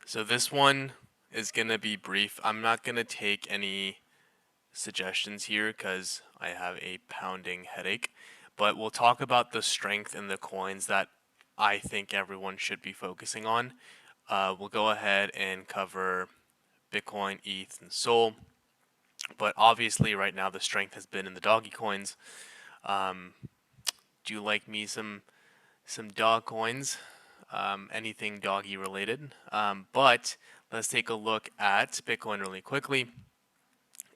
So this one is going to be brief. I'm not going to take any suggestions here because I have a pounding headache, but we'll talk about the strength in the coins that I think everyone should be focusing on. We'll go ahead and cover Bitcoin, ETH, and Sol, but obviously right now the strength has been in the doggy coins. Do you like me some dog coins? Anything doggy related? But let's take a look at Bitcoin really quickly.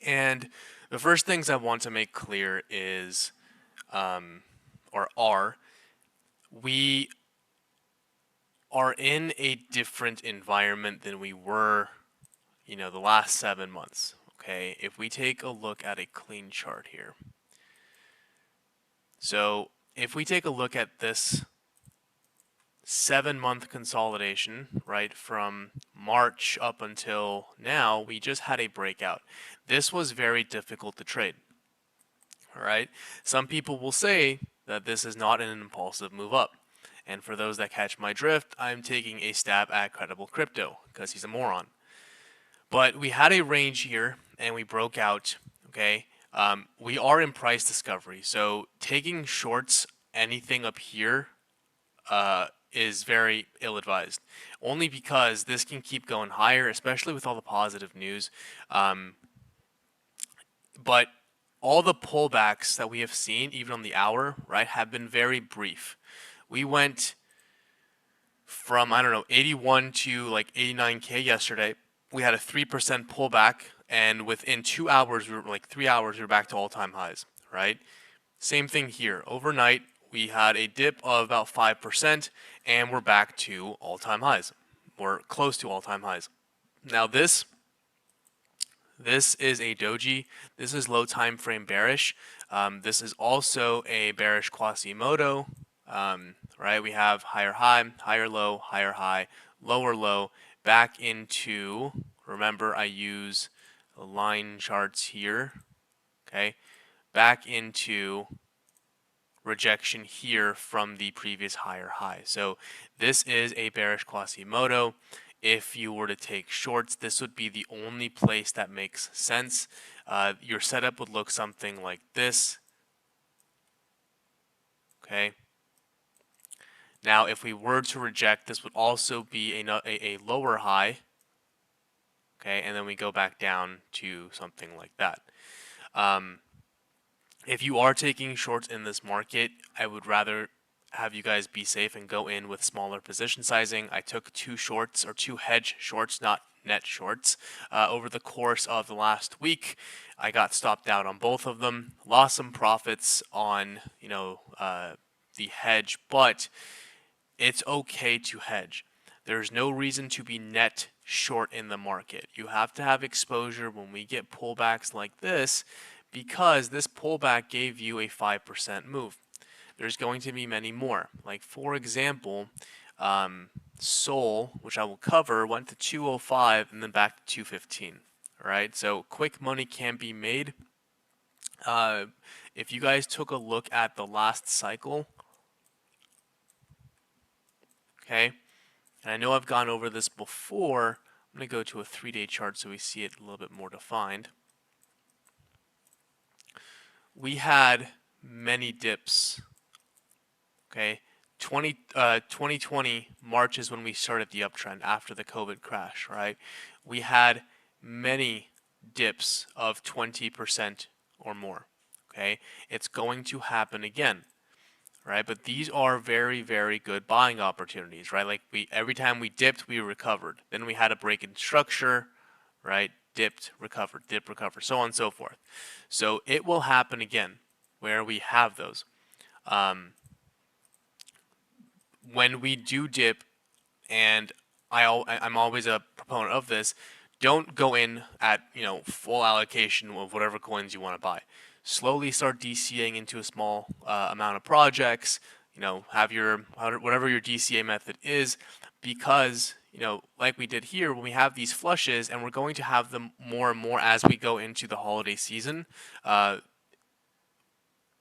And the first things I want to make clear is, we are in a different environment than we were, the last 7 months. Okay, if we take a look at a clean chart here. So if we take a look at this 7-month consolidation, right, from March up until now, we just had a breakout. This was very difficult to trade. All right. Some people will say that this is not an impulsive move up. And for those that catch my drift, I'm taking a stab at Credible Crypto because he's a moron. But we had a range here and we broke out. Okay. We are in price discovery. So taking shorts anything up here is very ill-advised, only because this can keep going higher, especially with all the positive news. But all the pullbacks that we have seen, even on the hour, right, have been very brief. We went from, 81 to like 89K yesterday. We had a 3% pullback, and within 2 hours, we were like 3 hours, we were back to all-time highs, right? Same thing here. Overnight, we had a dip of about 5%, and we're back to all-time highs. We're close to all-time highs. Now this is a doji. This is low time frame bearish. This is also a bearish Quasimodo. Right? We have higher high, higher low, higher high, lower low, back into, remember I use line charts here, okay? Back into rejection here from the previous higher high. So this is a bearish Quasimodo. If you were to take shorts, this would be the only place that makes sense. Your setup would look something like this. Okay. Now, if we were to reject, this would also be a lower high. Okay, and then we go back down to something like that. If you are taking shorts in this market, I would rather have you guys be safe and go in with smaller position sizing. I took 2 shorts, or 2 hedge shorts, not net shorts, over the course of the last week. I got stopped out on both of them, lost some profits on the hedge, but it's okay to hedge. There's no reason to be net short in the market. You have to have exposure when we get pullbacks like this, because this pullback gave you a 5% move. There's going to be many more. Like, for example, Sol, which I will cover, went to 205 and then back to 215. All right, so quick money can be made. If you guys took a look at the last cycle, okay, and I know I've gone over this before, I'm going to go to a 3-day chart so we see it a little bit more defined. We had many dips. Okay, 2020 March is when we started the uptrend after the COVID crash, right? We had many dips of 20% or more. Okay, it's going to happen again, right? But these are very, very good buying opportunities, right? Like, every time we dipped, we recovered. Then we had a break in structure, right? Dipped, recovered, dip, recovered, so on and so forth. So it will happen again where we have those. When we do dip, and I'm always a proponent of this, don't go in at full allocation of whatever coins you want to buy. Slowly start DCAing into a small amount of projects. Have whatever your DCA method is, because like we did here, when we have these flushes, and we're going to have them more and more as we go into the holiday season,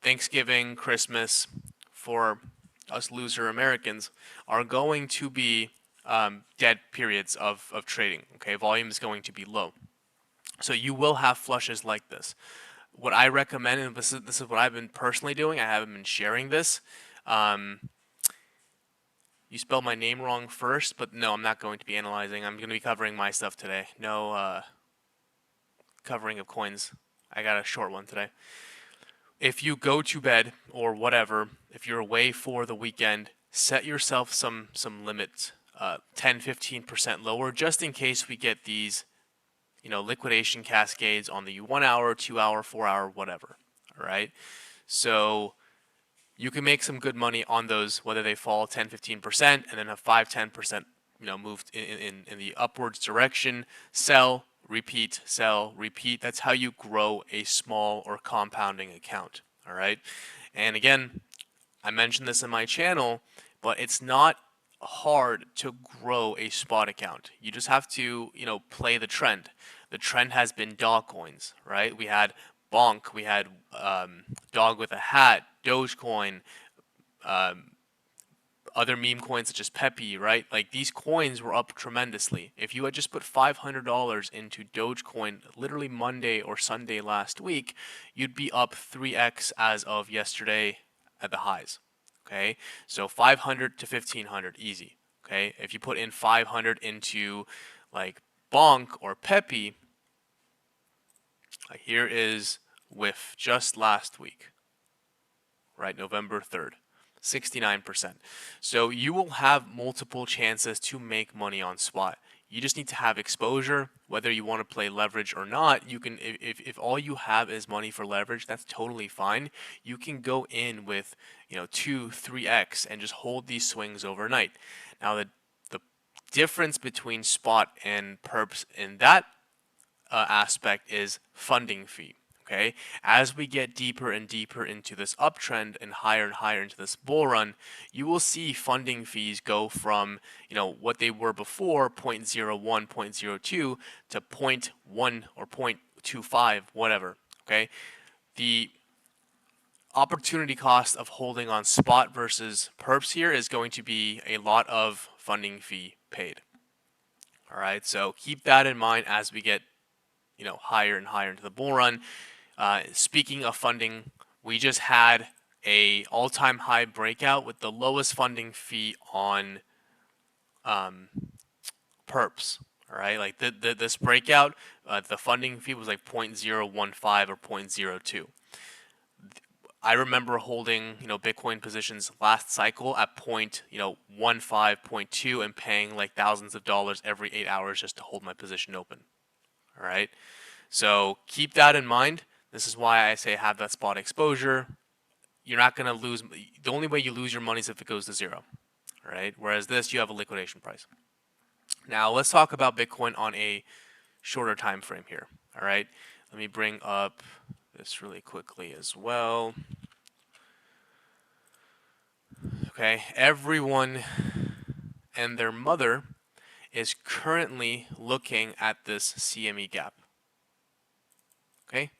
Thanksgiving, Christmas, for us loser Americans, are going to be dead periods of trading. Okay, volume is going to be low. So you will have flushes like this. What I recommend, and this is what I've been personally doing, I haven't been sharing this. You spelled my name wrong first, but no, I'm not going to be analyzing. I'm going to be covering my stuff today. No covering of coins. I got a short one today. If you go to bed or whatever, if you're away for the weekend, set yourself some limits, 10-15% lower, just in case we get these, liquidation cascades on the 1 hour, 2 hour, 4 hour, whatever. All right. So you can make some good money on those, whether they fall 10-15% and then have 5-10%, moved in the upwards direction. Sell, repeat, sell, repeat. That's how you grow a small or compounding account. All right. And again, I mentioned this in my channel, but it's not hard to grow a spot account. You just have to, play the trend. The trend has been dog coins, right? We had Bonk, we had Dog with a Hat, Dogecoin, other meme coins such as Pepe, right? Like these coins were up tremendously. If you had just put $500 into Dogecoin literally Monday or Sunday last week, you'd be up 3x as of yesterday at the highs. Okay, so 500 to 1500 easy. Okay, if you put in 500 into like Bonk or Pepe, here is whiff just last week, right? November 3rd. 69%. So you will have multiple chances to make money on spot. You just need to have exposure, whether you want to play leverage or not. You can, if all you have is money for leverage, that's totally fine. You can go in with, 2-3x and just hold these swings overnight. Now the difference between spot and perps in that aspect is funding fee. Okay, as we get deeper and deeper into this uptrend and higher into this bull run, you will see funding fees go from, what they were before, 0.01, 0.02 to 0.1 or 0.25, whatever. Okay, the opportunity cost of holding on spot versus perps here is going to be a lot of funding fee paid. All right, so keep that in mind as we get, higher and higher into the bull run. Speaking of funding, we just had a all-time high breakout with the lowest funding fee on perps. All right, like this breakout, the funding fee was like 0.015 or 0.02. I remember holding, Bitcoin positions last cycle at 0.15, 0.2, and paying like thousands of dollars every 8 hours just to hold my position open. All right, so keep that in mind. This is why I say have that spot exposure. You're not going to lose. The only way you lose your money is if it goes to zero. All right, whereas this, you have a liquidation price. Now let's talk about Bitcoin on a shorter time frame here. All right, let me bring up this really quickly as well. Okay, everyone and their mother is currently looking at this CME gap. Okay,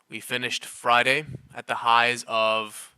we finished Friday at the highs of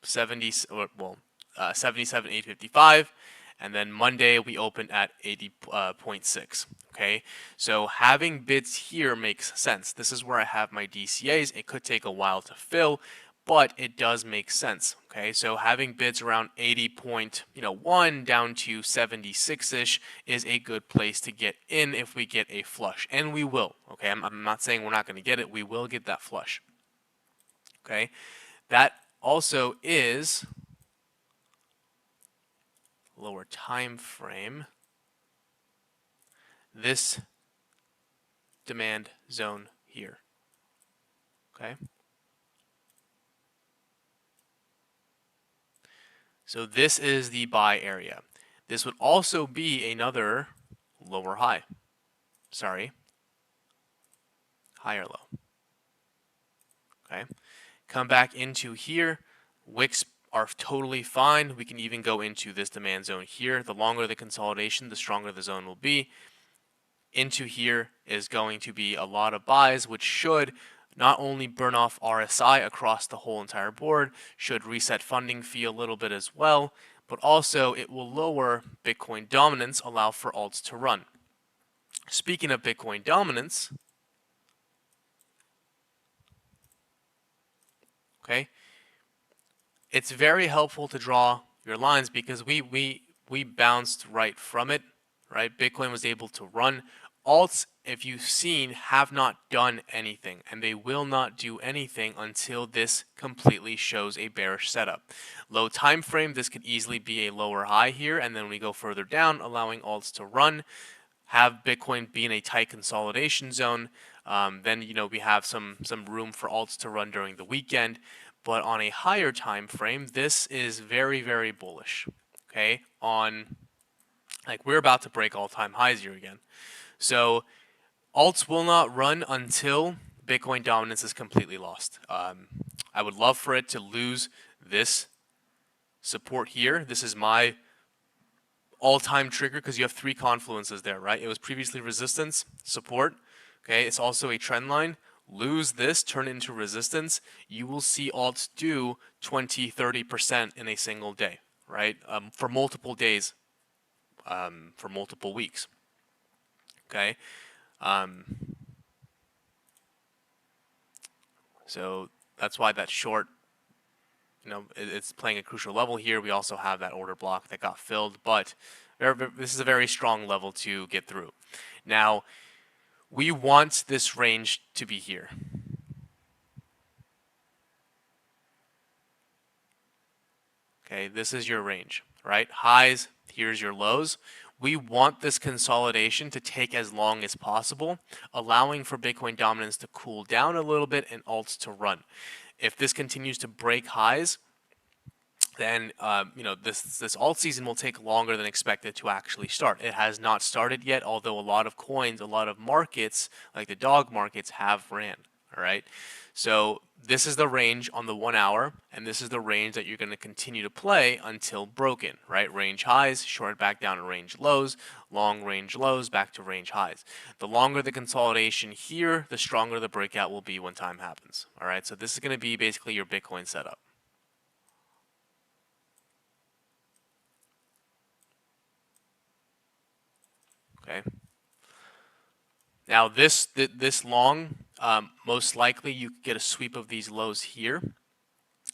77,855, and then Monday we opened at 80.6. Okay, so having bids here makes sense. This is where I have my DCAs. It could take a while to fill, but it does make sense. Okay, so having bids around 80.1 down to 76-ish is a good place to get in if we get a flush, and we will. Okay, I'm not saying we're not going to get it. We will get that flush. Okay, that also is lower time frame. This demand zone here. Okay. So this is the buy area. This would also be another lower high. Sorry. High or low. Okay. Come back into here. Wicks are totally fine. We can even go into this demand zone here. The longer the consolidation, the stronger the zone will be. Into here is going to be a lot of buys, which should not only burn off RSI across the whole entire board, should reset funding fee a little bit as well, but also it will lower Bitcoin dominance, allow for alts to run. Speaking of Bitcoin dominance, okay, it's very helpful to draw your lines because we bounced right from it, right? Bitcoin was able to run. Alts, if you've seen, have not done anything, and they will not do anything until this completely shows a bearish setup. Low time frame, this could easily be a lower high here, and then we go further down, allowing alts to run, have Bitcoin be in a tight consolidation zone. Then we have some room for alts to run during the weekend. But on a higher time frame, this is very, very bullish. Okay, on like we're about to break all-time highs here again. So alts will not run until Bitcoin dominance is completely lost. I would love for it to lose this support here. This is my all-time trigger because you have three confluences there, right? It was previously resistance, support. Okay, it's also a trend line. Lose this, turn it into resistance. You will see alts do 20, 30% in a single day, right? For multiple days, for multiple weeks. Okay. So that's why that short, it's playing a crucial level here. We also have that order block that got filled, but this is a very strong level to get through. Now, we want this range to be here. Okay, this is your range, right? Highs, here's your lows. We want this consolidation to take as long as possible, allowing for Bitcoin dominance to cool down a little bit and alts to run. If this continues to break highs, then this alt season will take longer than expected to actually start. It has not started yet, although a lot of coins, a lot of markets, like the dog markets, have ran. All right, so this is the range on the 1 hour, and this is the range that you're going to continue to play until broken. Right, range highs, short back down to range lows, long range lows, back to range highs. The longer the consolidation here, the stronger the breakout will be when time happens. All right, so this is going to be basically your Bitcoin setup. Okay. Now this long, most likely you could get a sweep of these lows here.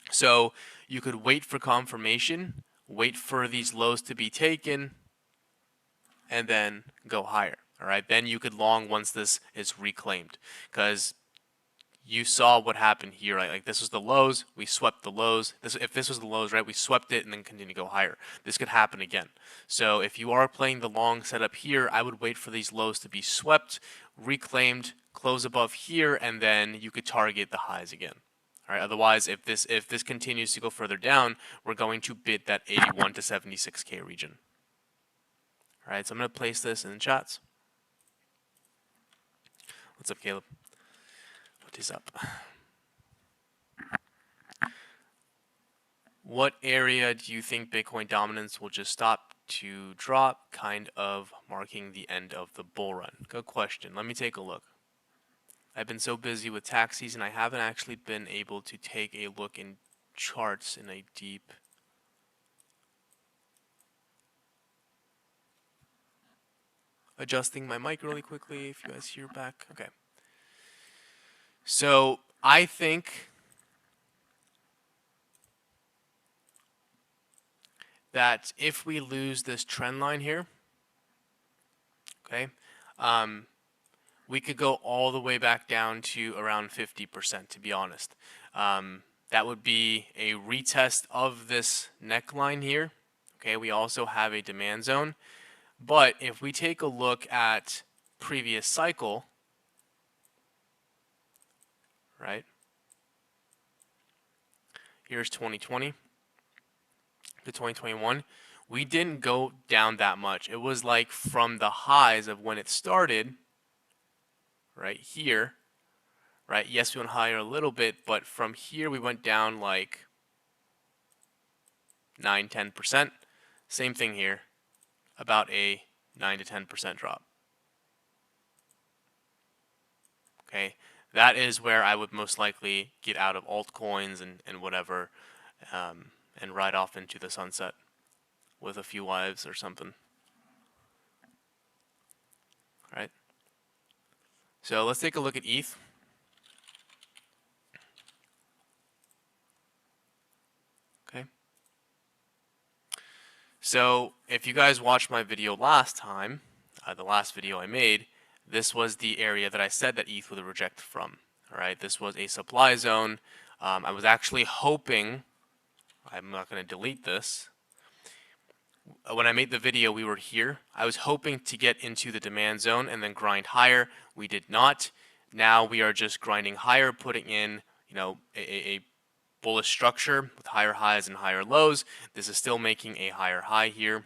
So you could wait for confirmation, wait for these lows to be taken, and then go higher. All right. Then you could long once this is reclaimed, because you saw what happened here, right? Like this was the lows, we swept the lows. If this was the lows, right, we swept it and then continue to go higher. This could happen again. So if you are playing the long setup here, I would wait for these lows to be swept, reclaimed, close above here, and then you could target the highs again. All right. Otherwise, if this continues to go further down, we're going to bid that 81 to 76K region. All right. So I'm going to place this in the chats. What's up, Caleb? What is up? What area do you think Bitcoin dominance will just stop to drop, kind of marking the end of the bull run? Good question. Let me take a look. I've been so busy with tax season, I haven't actually been able to take a look in charts in a deep. Adjusting my mic really quickly if you guys hear back. Okay. So I think that if we lose this trend line here, okay, we could go all the way back down to around 50%, to be honest. That would be a retest of this neckline here. Okay, we also have a demand zone. But if we take a look at previous cycle, right? Here's 2020 to 2021. We didn't go down that much. It was like from the highs of when it started, right here, right? Yes, we went higher a little bit, but from here we went down like 9-10%. Same thing here, about a 9 to 10% drop. Okay, that is where I would most likely get out of altcoins and whatever, and ride off into the sunset. with a few wives or something. Right? So let's take a look at ETH. Okay. So if you guys watched my video last time, the last video I made, this was the area that I said that ETH would reject from. All right, this was a supply zone. I was actually hoping, I'm not going to delete this. When I made the video, we were here. I was hoping to get into the demand zone and then grind higher. We did not. Now we are just grinding higher, putting in, a bullish structure with higher highs and higher lows. This is still making a higher high here,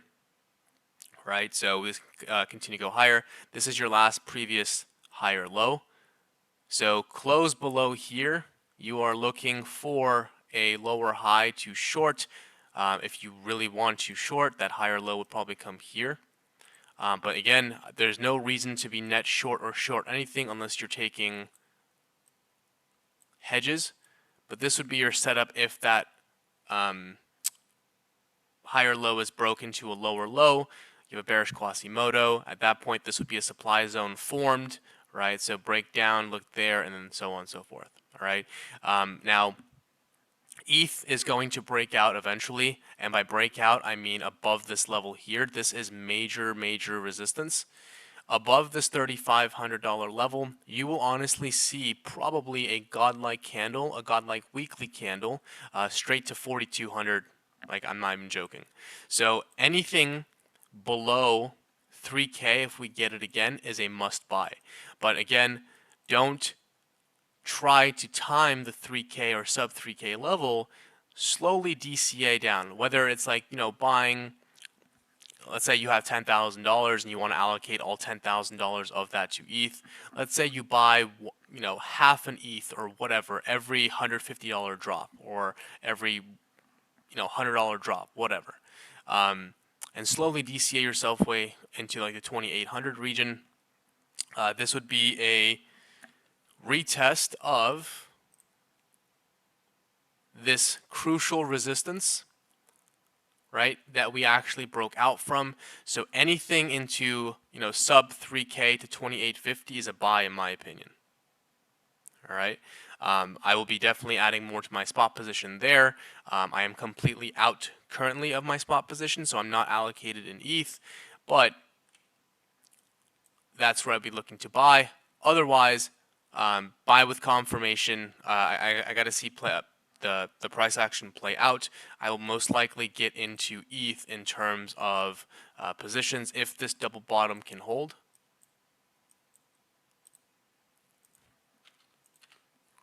right? So this continue to go higher. This is your last previous higher low. So close below here, you are looking for a lower high to short. If you really want to short, that higher low would probably come here. But again, there's no reason to be net short or short anything unless you're taking hedges. But this would be your setup if that higher low is broken to a lower low. You have a bearish Quasimodo. At that point, this would be a supply zone formed, right? So break down, look there, and then so on and so forth. All right. Now, ETH is going to break out eventually, and by breakout, I mean above this level here. This is major, major resistance. Above this $3,500 level, you will honestly see probably a godlike candle, a godlike weekly candle, straight to 4,200. Like, I'm not even joking. So anything below 3K, if we get it again, is a must buy. But again, don't try to time the 3K or sub 3K level. Slowly DCA down. Whether it's like, buying, let's say you have $10,000 and you want to allocate all $10,000 of that to ETH. Let's say you buy, half an ETH or whatever every $150 drop, or every $100 drop, whatever, and slowly DCA yourself way into like the 2,800 region. This would be a retest of this crucial resistance, right, that we actually broke out from. So anything into, sub 3K to 2,850 is a buy in my opinion. All right. I will be definitely adding more to my spot position there. I am completely out currently of my spot position, so I'm not allocated in ETH, but that's where I'd be looking to buy. Otherwise, buy with confirmation. I got to see the price action play out. I will most likely get into ETH in terms of positions if this double bottom can hold.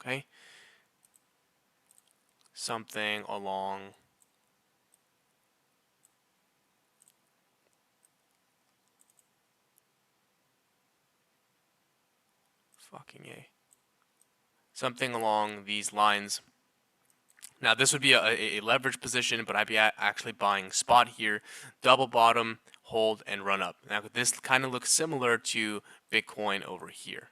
Okay. Something along something along these lines. Now this would be a leverage position, but I'd be actually buying spot here, double bottom, hold, and run up. Now this kind of looks similar to Bitcoin over here.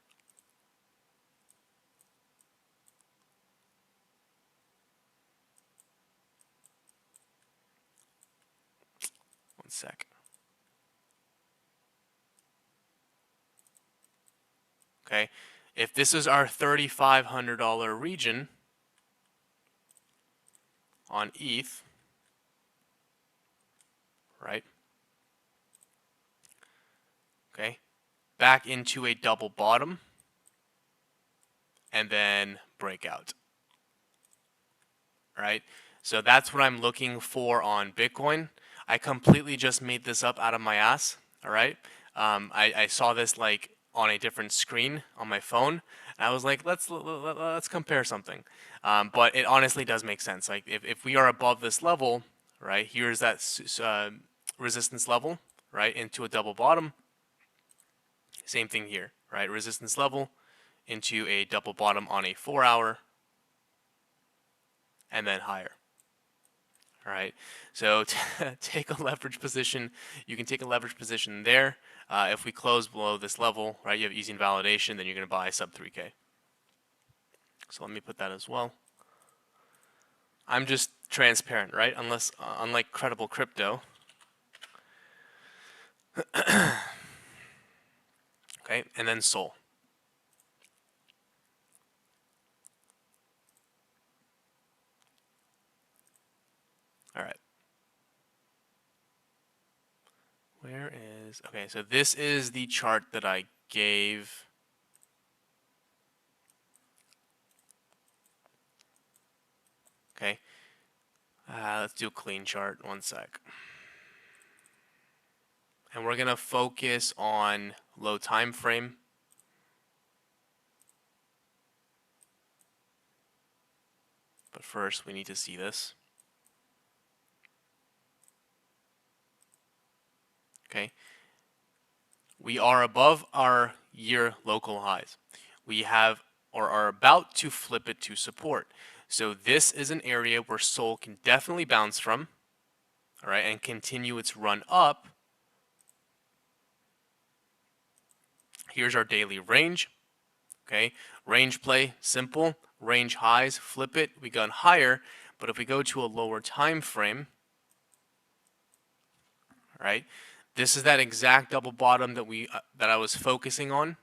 One sec. Okay, if this is our $3,500 region on ETH, right? Okay, back into a double bottom, and then breakout. Right? So that's what I'm looking for on Bitcoin. I completely just made this up out of my ass. All right. I saw this like on a different screen on my phone, and I was like, let's compare something. But it honestly does make sense. Like if we are above this level, right? Here's that resistance level, right? Into a double bottom. Same thing here, right? Resistance level into a double bottom on a 4-hour, and then higher. All right, so take a leverage position. You can take a leverage position there. If we close below this level, right, you have easy invalidation, then you're going to buy sub 3K. So let me put that as well. I'm just transparent, right? Unlike Credible Crypto, and then Sol. All right. Where is... Okay, so this is the chart that I gave. Okay. Let's do a clean chart. One sec. And we're going to focus on low time frame. But first, we need to see this. Okay. We are above our year local highs. We have or are about to flip it to support. So this is an area where Sol can definitely bounce from, all right, and continue its run up. Here's our daily range. Okay, range play, simple. Range highs, flip it, we got higher. But if we go to a lower time frame, right, this is that exact double bottom that that I was focusing on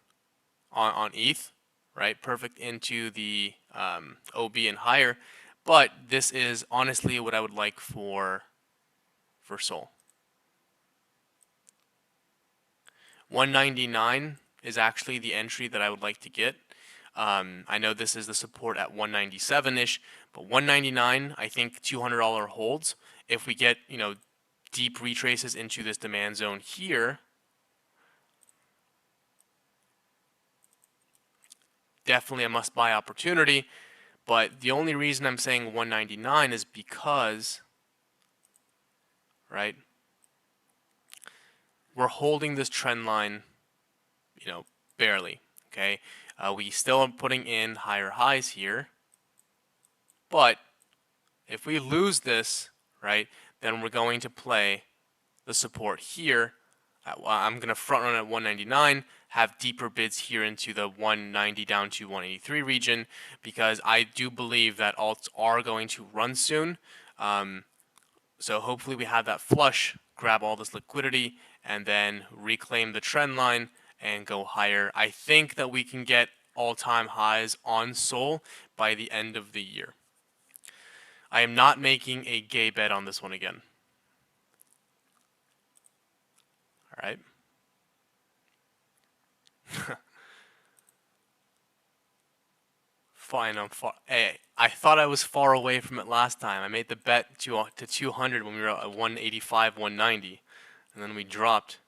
ETH, right? Perfect into the OB and higher. But this is honestly what I would like for Sol. 199 is actually the entry that I would like to get. I know this is the support at 197-ish, but 199, I think $200 holds. If we get, deep retraces into this demand zone here, definitely a must-buy opportunity. But the only reason I'm saying 199 is because, right, we're holding this trend line, barely, okay? We still are putting in higher highs here, but if we lose this, right, then we're going to play the support here. I'm going to front run at 199, have deeper bids here into the 190 down to 183 region, because I do believe that alts are going to run soon. So hopefully we have that flush, grab all this liquidity, and then reclaim the trend line and go higher. I think that we can get all-time highs on Sol by the end of the year. I am not making a gay bet on this one again. All right. Fine, I'm far. Hey, I thought I was far away from it last time. I made the bet to 200 when we were at 185, 190, and then we dropped.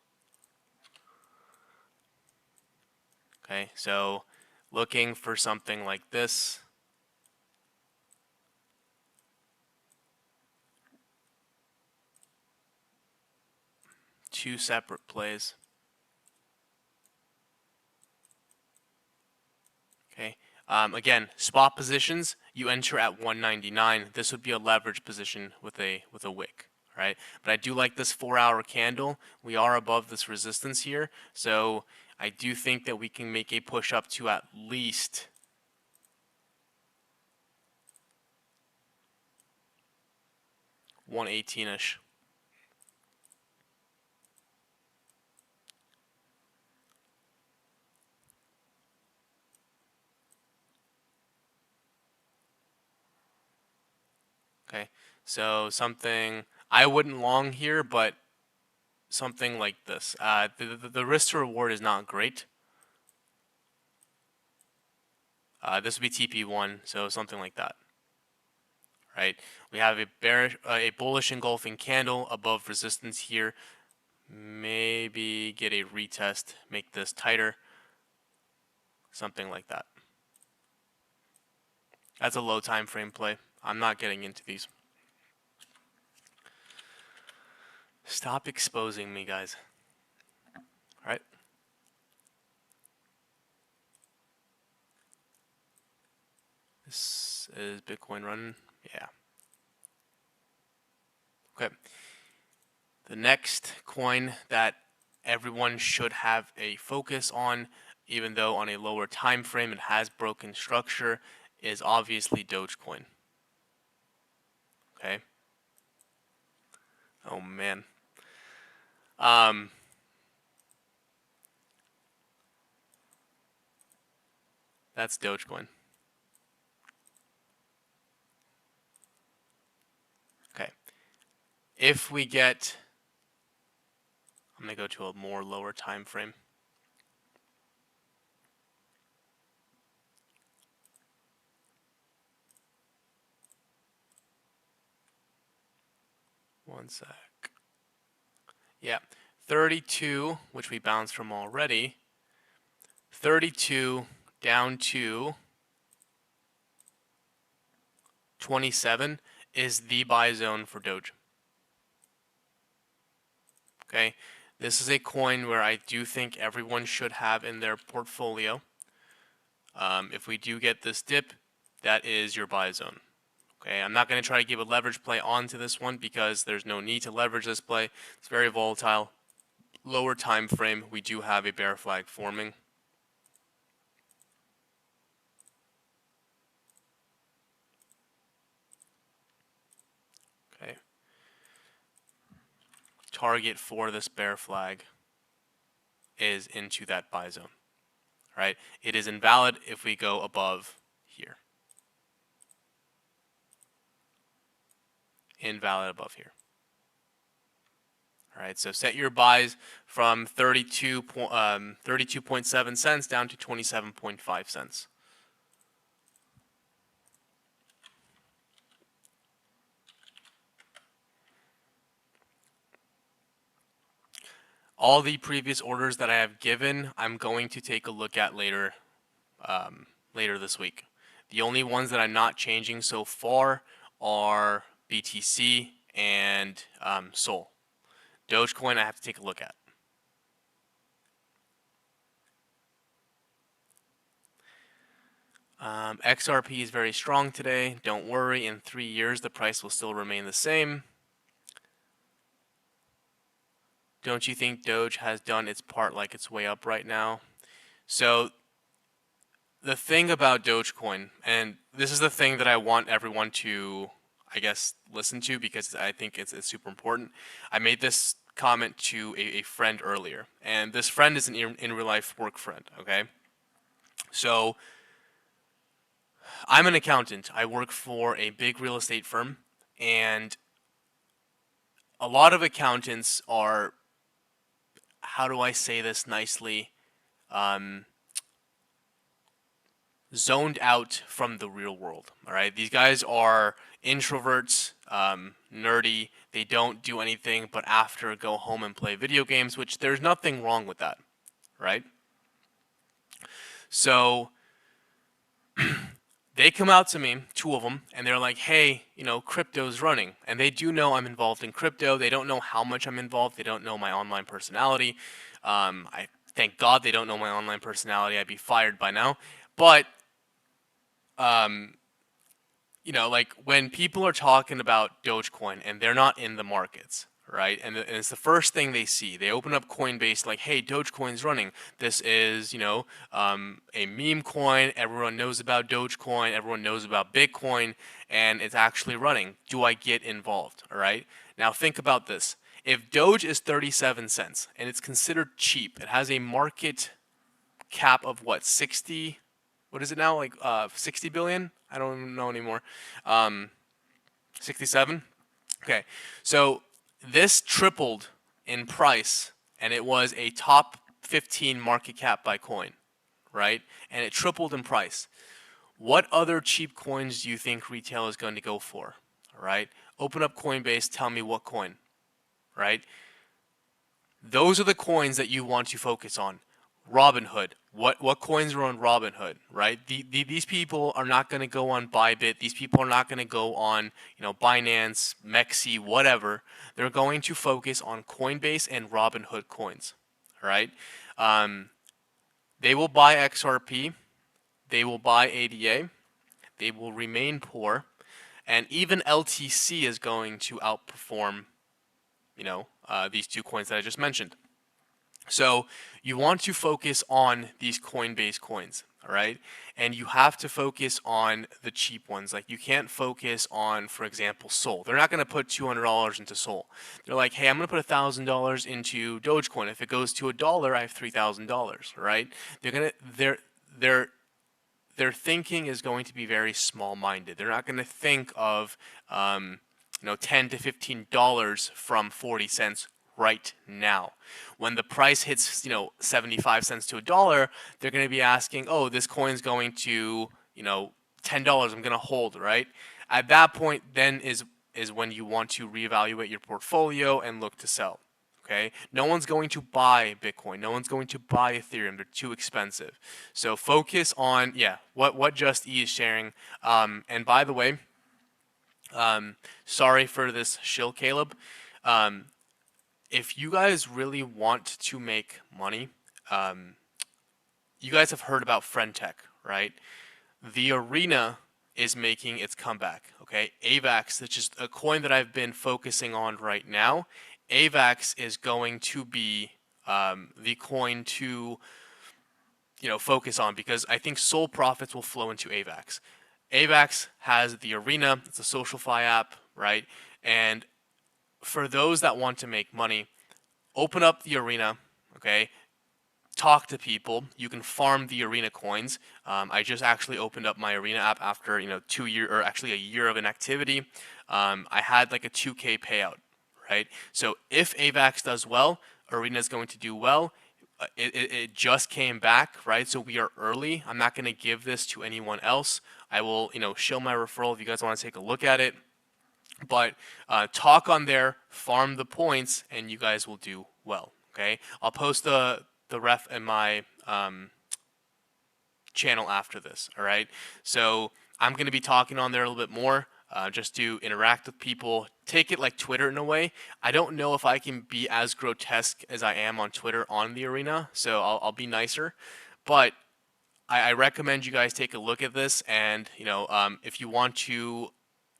Okay, so looking for something like this. Two separate plays. Okay. Again, spot positions, you enter at 199. This would be a leverage position with a wick, right? But I do like this 4-hour candle. We are above this resistance here, so I do think that we can make a push up to at least 118-ish. Okay, so something I wouldn't long here, but something like this. The risk to reward is not great. This would be TP1, so something like that. Right, we have a bullish engulfing candle above resistance here. Maybe get a retest, make this tighter, something like that. That's a low time frame play. I'm not getting into these. Stop exposing me, guys. All right. This is Bitcoin running. Yeah. Okay. The next coin that everyone should have a focus on, even though on a lower time frame it has broken structure, is obviously Dogecoin. Okay. Oh man. That's Dogecoin. Okay. If we get, I'm going to go to a more lower time frame. One sec. Yeah, 32, which we bounced from already. 32 down to 27 is the buy zone for Doge. Okay, this is a coin where I do think everyone should have in their portfolio. If we do get this dip, that is your buy zone. Okay, I'm not going to try to give a leverage play onto this one because there's no need to leverage this play. It's very volatile. Lower time frame, we do have a bear flag forming. Okay. Target for this bear flag is into that buy zone. Right? It is invalid if we go above here. Invalid above here. All right, so set your buys from 32.7 cents down to 27.5 cents. All the previous orders that I have given, I'm going to take a look at later, later this week. The only ones that I'm not changing so far are BTC and Sol. Dogecoin, I have to take a look at. XRP is very strong today. Don't worry, in 3 years the price will still remain the same. Don't you think Doge has done its part, like it's way up right now? So the thing about Dogecoin, and this is the thing that I want everyone to, I guess, listen to because I think it's super important. I made this comment to a friend earlier, and this friend is an in real life work friend, okay? So I'm an accountant. I work for a big real estate firm, and a lot of accountants are, how do I say this nicely, zoned out from the real world. All right, these guys are introverts, nerdy. They don't do anything but after go home and play video games, which there's nothing wrong with that, right? So they come out to me, two of them, and they're like, hey, crypto's running. And they do know I'm involved in crypto. They don't know how much I'm involved. They don't know my online personality. I thank God they don't know my online personality. I'd be fired by now. But, like when people are talking about Dogecoin and they're not in the markets, right? And it's the first thing they see. They open up Coinbase like, hey, Dogecoin's running. This is, a meme coin. Everyone knows about Dogecoin. Everyone knows about Bitcoin, and it's actually running. Do I get involved? All right. Now think about this. If Doge is 37 cents and it's considered cheap, it has a market cap of what, 60? What is it now? Like 60 billion? I don't even know anymore. 67? Okay. So this tripled in price, and it was a top 15 market cap by coin, right? And it tripled in price. What other cheap coins do you think retail is going to go for? All right. Open up Coinbase, tell me what coin, right? Those are the coins that you want to focus on. Robinhood. What coins are on Robinhood, right? These people are not going to go on Bybit. These people are not going to go on, Binance, Mexi, whatever. They're going to focus on Coinbase and Robinhood coins, all right? They will buy XRP. They will buy ADA. They will remain poor. And even LTC is going to outperform, these two coins that I just mentioned. So you want to focus on these Coinbase coins, all right? And you have to focus on the cheap ones. Like you can't focus on, for example, Sol. They're not going to put $200 into Sol. They're like, hey, I'm going to put $1,000 into Dogecoin. If it goes to $1, I have $3,000, right? their thinking is going to be very small-minded. They're not going to think of, $10 to $15 from 40 cents right now. When the price hits, 75 cents to $1, they're going to be asking, oh, this coin's going to, $10. I'm going to hold, right? At that point, then is when you want to reevaluate your portfolio and look to sell. Okay, no one's going to buy Bitcoin. No one's going to buy Ethereum. They're too expensive. So focus on what Just E is sharing. And by the way, sorry for this shill, Caleb. If you guys really want to make money, you guys have heard about Friendtech, right? The Arena is making its comeback. Okay, Avax, which is a coin that I've been focusing on right now. Avax is going to be the coin to focus on, because I think Sol profits will flow into Avax. Avax has the Arena. It's a SocialFi app, right? And for those that want to make money, open up the Arena, okay? Talk to people. You can farm the Arena coins. I just actually opened up my Arena app after 2 years, or actually a year of inactivity. I had like a 2K payout, right? So if Avax does well, Arena is going to do well. It just came back, right? So we are early. I'm not going to give this to anyone else. I will, show my referral if you guys want to take a look at it. But talk on there, farm the points, and you guys will do well. Okay, I'll post the ref in my channel after this. All right, so I'm going to be talking on there a little bit more, just to interact with people. Take it like Twitter in a way. I don't know if I can be as grotesque as I am on Twitter on the Arena, so I'll be nicer. But I recommend you guys take a look at this, and if you want to.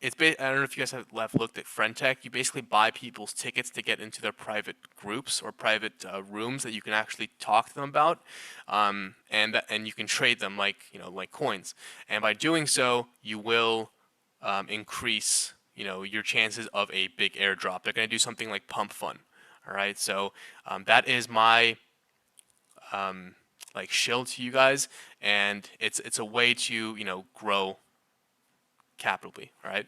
I don't know if you guys have looked at Friendtech. You basically buy people's tickets to get into their private groups or private rooms that you can actually talk to them about, and you can trade them like coins. And by doing so, you will increase your chances of a big airdrop. They're going to do something like Pump Fun. All right, so that is my shield to you guys, and it's a way to grow capitally. All right.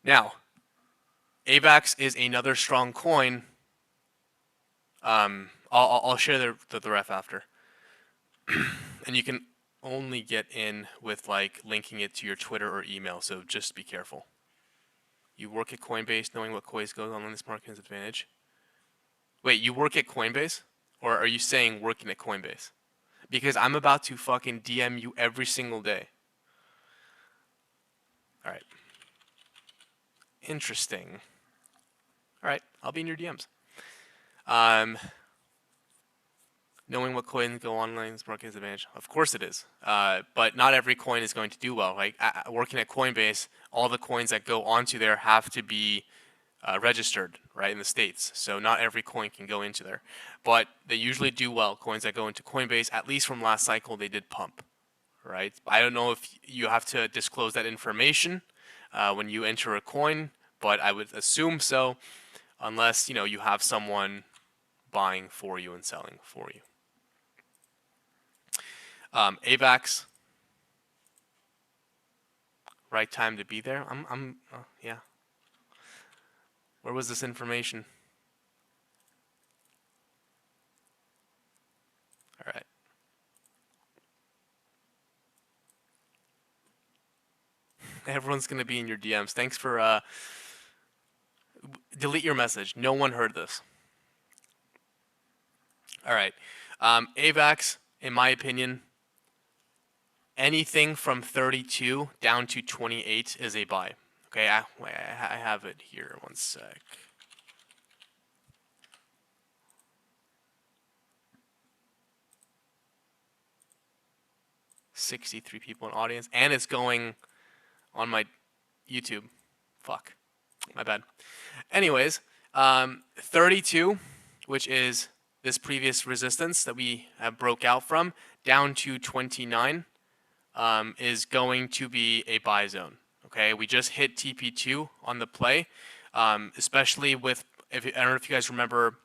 Now, Avax is another strong coin. I'll share the ref after, and you can only get in with linking it to your Twitter or email. So just be careful. You work at Coinbase, knowing what coins goes on in this market is an advantage. Wait, you work at Coinbase, or are you saying working at Coinbase? Because I'm about to fucking DM you every single day. All right. Interesting. All right, I'll be in your DMs. Knowing what coins go online in this market is an advantage. Of course it is. But not every coin is going to do well. Like working at Coinbase, all the coins that go onto there have to be registered, right, in the States. So not every coin can go into there. But they usually do well. Coins that go into Coinbase, at least from last cycle, they did pump, right? I don't know if you have to disclose that information when you enter a coin, but I would assume so, unless you have someone buying for you and selling for you. Avax, right time to be there. Yeah. Where was this information? All right. Everyone's going to be in your DMs. Thanks for delete your message. No one heard this. All right. Avax, in my opinion, anything from 32 down to 28 is a buy. Okay, I have it here. One sec. $63 people in audience, and it's going on my YouTube. Fuck. My bad. Anyways, 32, which is this previous resistance that we have broke out from, down to 29, is going to be a buy zone. Okay, we just hit TP2 on the play, especially with, I don't know if you guys remember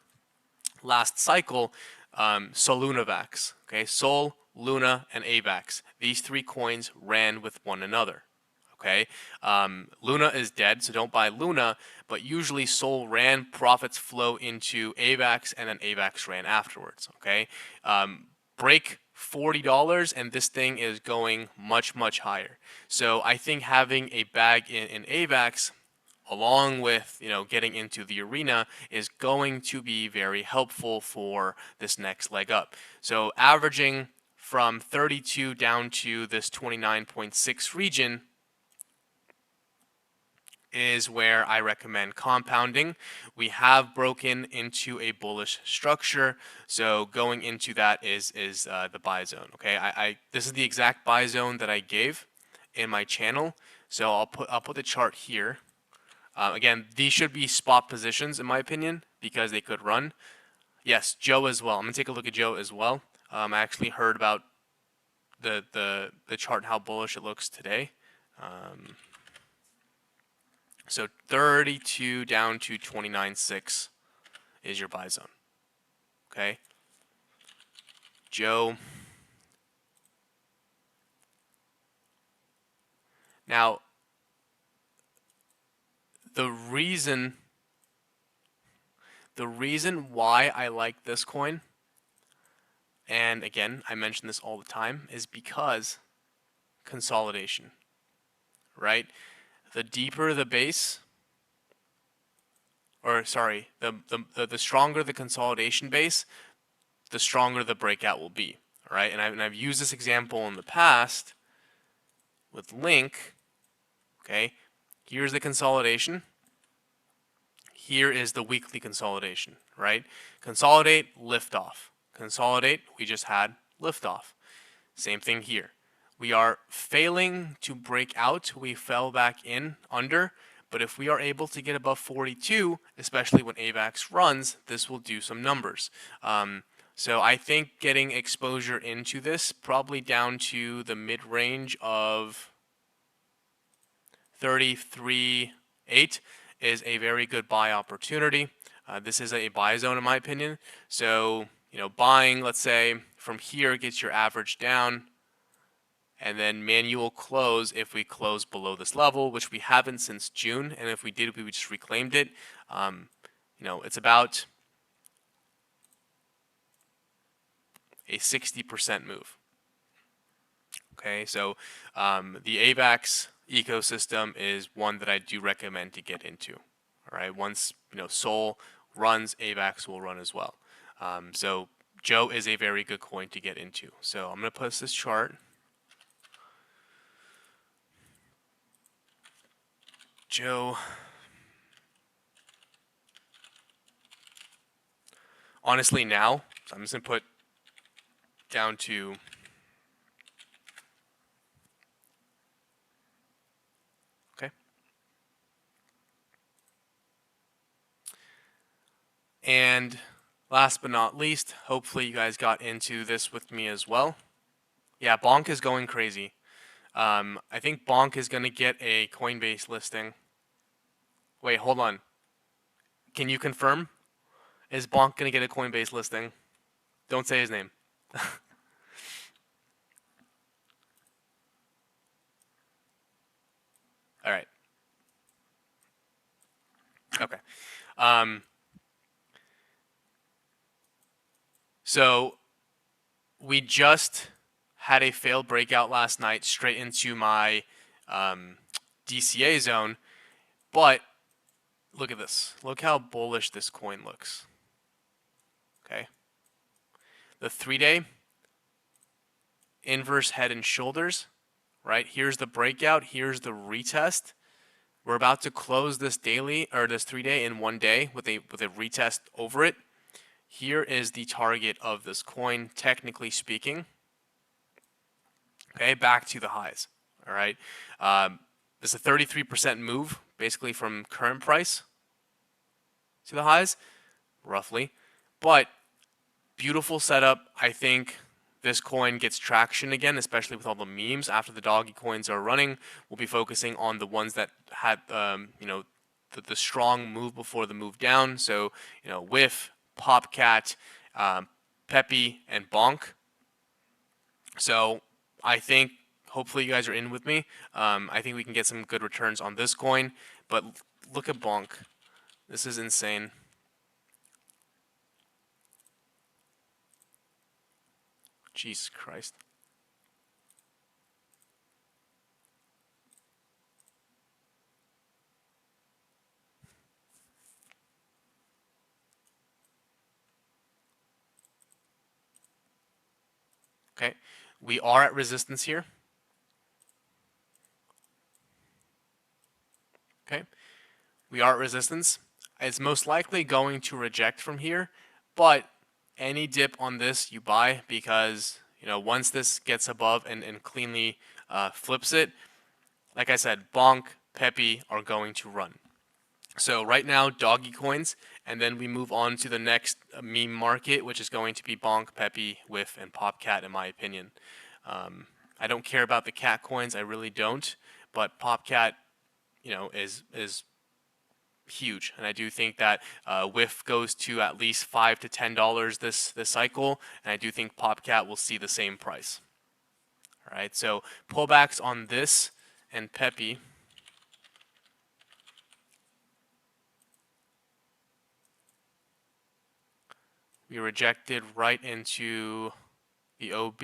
last cycle, Solunavax. Okay, Sol Luna, and Avax. These three coins ran with one another. Okay, Luna is dead, so don't buy Luna. But usually Sol ran, profits flow into Avax, and then Avax ran afterwards. Okay, break $40, and this thing is going much, much higher. So I think having a bag in Avax, along with getting into the arena, is going to be very helpful for this next leg up. So averaging from 32 down to this 29.6 region is where I recommend compounding. We have broken into a bullish structure, so going into that is the buy zone. Okay, I this is the exact buy zone that I gave in my channel. So I'll put the chart here. Again, these should be spot positions in my opinion because they could run. Yes, Joe as well. I'm gonna take a look at Joe as well. I actually heard about the chart and how bullish it looks today. So 32 down to 29.6 is your buy zone. Okay. Joe. Now, the reason why I like this coin, and again, I mention this all the time, is because consolidation, right? The deeper the base, or sorry, the stronger the consolidation base, the stronger the breakout will be, right? And I've used this example in the past with Link. Okay, here's the consolidation. Here is the weekly consolidation, right? Consolidate, lift off. Consolidate, we just had lift off. Same thing here. We are failing to break out. We fell back in under, but if we are able to get above 42, especially when AVAX runs, this will do some numbers. So I think getting exposure into this, probably down to the mid-range of 33.8, is a very good buy opportunity. This is a buy zone in my opinion. So, buying, let's say, from here gets your average down, and then manual close if we close below this level, which we haven't since June, and if we did, we just reclaimed it. It's about a 60% move. Okay, so the AVAX ecosystem is one that I do recommend to get into. All right, once Sol runs, AVAX will run as well. So Joe is a very good coin to get into. So I'm going to post this chart. Joe. Honestly, now, so I'm just going to put down to okay. And last but not least, hopefully you guys got into this with me as well. Yeah, Bonk is going crazy. I think Bonk is going to get a Coinbase listing. Wait, hold on. Can you confirm? Is Bonk going to get a Coinbase listing? Don't say his name. All right. Okay. So we just had a failed breakout last night straight into my DCA zone, but look at this. Look how bullish this coin looks. Okay. The 3-day inverse head and shoulders, right? Here's the breakout. Here's the retest. We're about to close this daily or this 3-day in 1 day with a retest over it. Here is the target of this coin, technically speaking. Okay, back to the highs. All right. This is a 33% move, basically from current price to the highs, roughly. But beautiful setup. I think this coin gets traction again, especially with all the memes. After the doggy coins are running, we'll be focusing on the ones that had, the strong move before the move down. So, Whiff, Popcat, Peppy, and Bonk. So I think hopefully you guys are in with me. I think we can get some good returns on this coin. But look at Bonk. This is insane. Jesus Christ. Okay. We are at resistance here. Okay. We are at resistance. It's most likely going to reject from here, but any dip on this you buy because once this gets above and cleanly flips it, like I said, Bonk, Pepe are going to run. So right now, doggy coins, and then we move on to the next meme market, which is going to be Bonk, Pepe, Whiff, and Popcat, in my opinion. I don't care about the cat coins, I really don't, but Popcat, is huge, and I do think that Whiff goes to at least $5 to $10 this cycle, and I do think Popcat will see the same price. All right, so pullbacks on this and Pepe. We rejected right into the OB.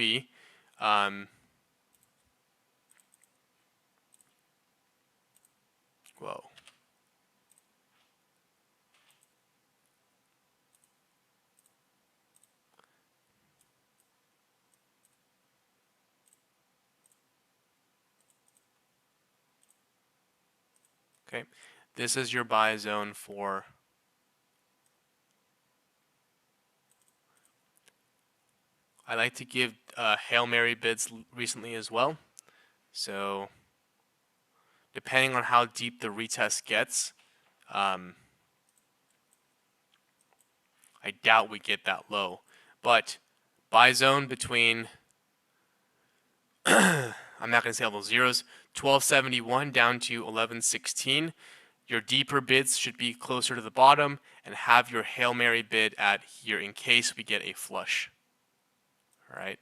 Whoa. Okay, this is your buy zone for. I like to give Hail Mary bids recently as well. So depending on how deep the retest gets, I doubt we get that low. But buy zone between, I'm not going to say all those zeros, 1271 down to 1116. Your deeper bids should be closer to the bottom, and have your Hail Mary bid at here in case we get a flush. All right.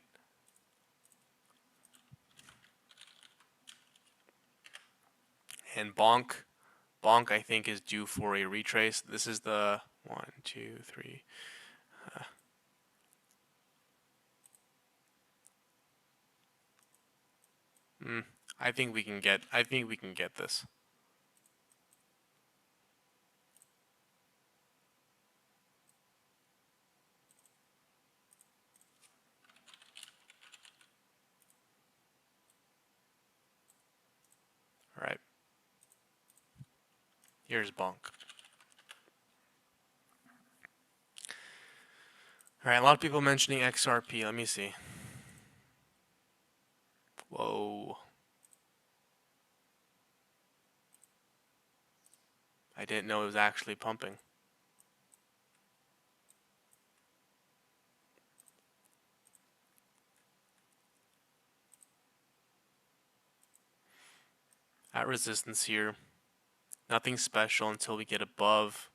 And Bonk, I think, is due for a retrace. This is the 1, 2, 3. I think we can get. I think we can get this. All right. Here's Bonk. All right. A lot of people mentioning XRP. Let me see. Whoa. I didn't know it was actually pumping. At resistance here. Nothing special until we get above.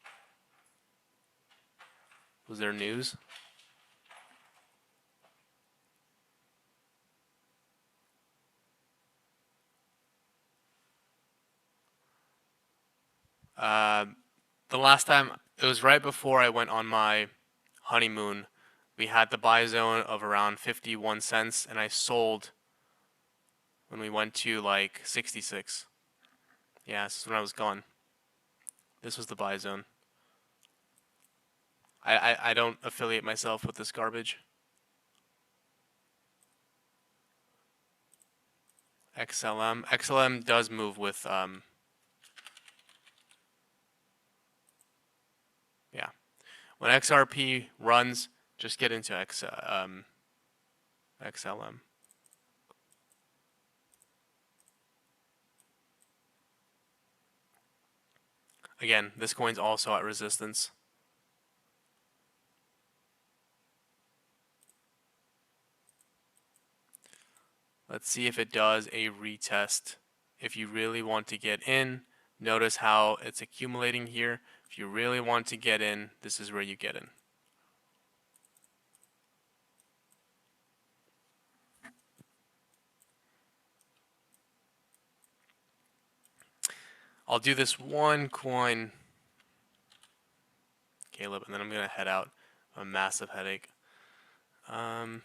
Was there news? The last time, it was right before I went on my honeymoon. We had the buy zone of around 51 cents, and I sold when we went to like 66. Yeah, this is when I was gone. This was the buy zone. I don't affiliate myself with this garbage. XLM does move with yeah. When XRP runs, just get into XLM. Again, this coin's also at resistance. Let's see if it does a retest. If you really want to get in, notice how it's accumulating here. If you really want to get in, this is where you get in. I'll do this one coin, Caleb, and then I'm gonna head out. A massive headache. Whoa.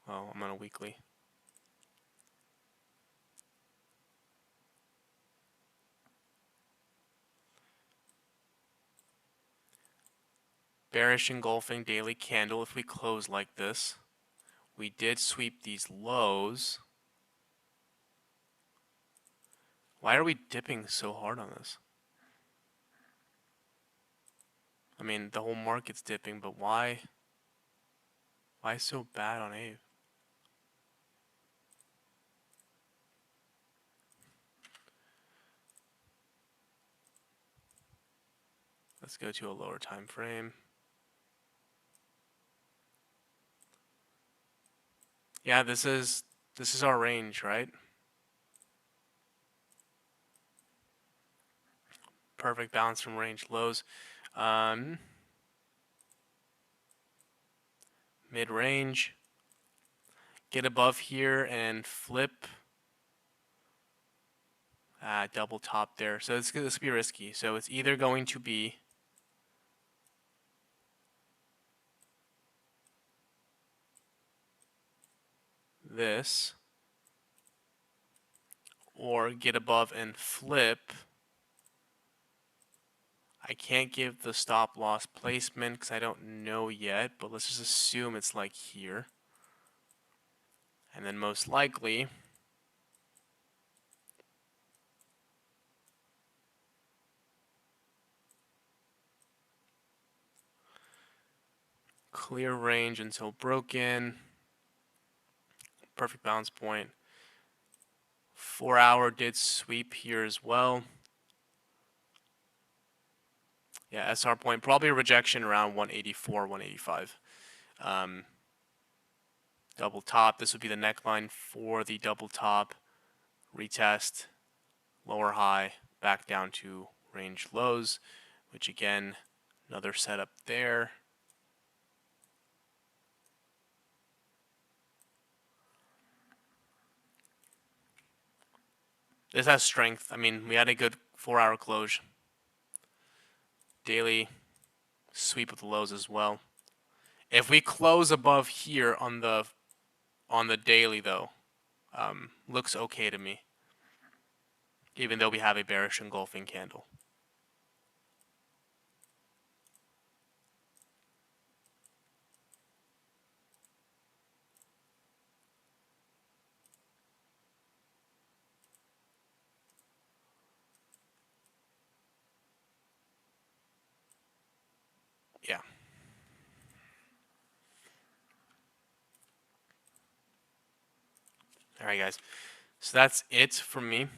Oh, I'm on a weekly. Bearish engulfing daily candle. If we close like this, we did sweep these lows. Why are we dipping so hard on this? I mean, the whole market's dipping, but why? Why so bad on AVE? Let's go to a lower time frame. Yeah, this is our range, right? Perfect balance from range lows. Mid-range. Get above here and flip. Double top there. So this could be risky. So it's either going to be this, or get above and flip. I can't give the stop loss placement because I don't know yet, but let's just assume it's like here. And then most likely, clear range until broken. Perfect balance point. 4 hour did sweep here as well. Yeah, SR point, probably a rejection around 184, 185. Double top, this would be the neckline for the double top. Retest, lower high, back down to range lows, which again, another setup there. This has strength. I mean, we had a good 4 hour close. Daily sweep of the lows as well. If we close above here on the daily though, looks okay to me. Even though we have a bearish engulfing candle. Yeah. All right, guys. So that's it from me.